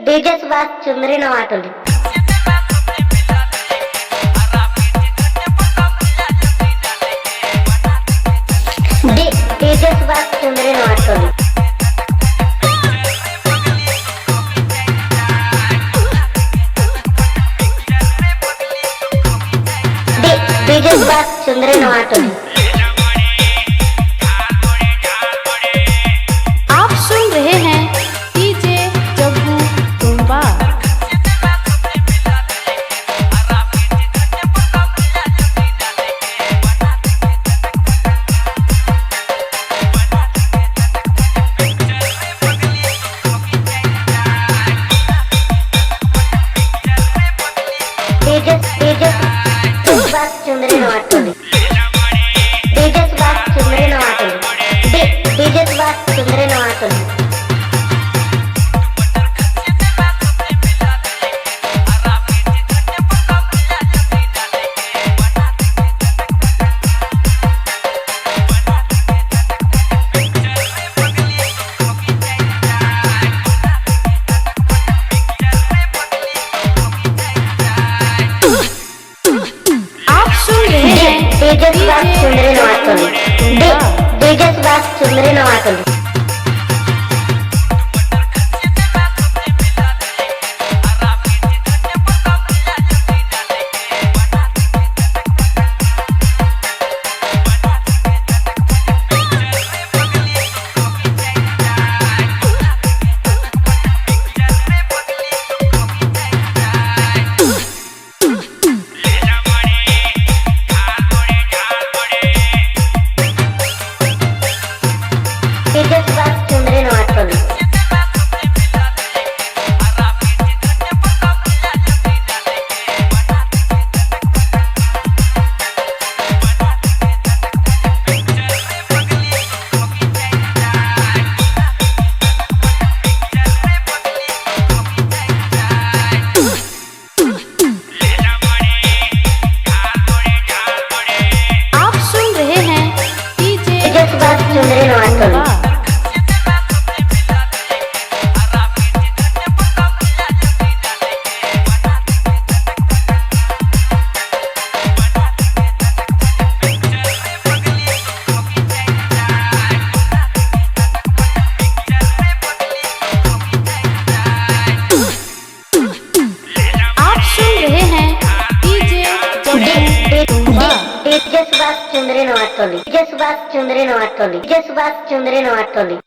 DJ Subhash चुंदरी Navatoli DJ Subhash चुंदरी Navatoli DJ Subhash चुंदरी नवाटोली। आप सुन रहे हैं डीजे जग्गू तुम्बा। डीजे सुभाष चुंदरी नवाटोली डीजे सुभाष चुंदरी नवाटोली डीजे सुभाष चुंदरी नवाटोली। आप सुन रहे हैं डीजे सुभाष चुंदरी नवाटोली डीजे सुभाष चुंदरी नवाटोली। डीजे सुभाष चुंदरी नवाटोली आप सुन रहे हैं डीजे डीजे सुभाष चुंदरी नवाटोली। आप सुन रहे हैं डीजे जग्गू तुम्बा। डीजे सुभाष चुंदरी नवाटोली डीजे सुभाष चुंदरी नवाटोली डीजे सुभाष चुंदरी नवाटोली।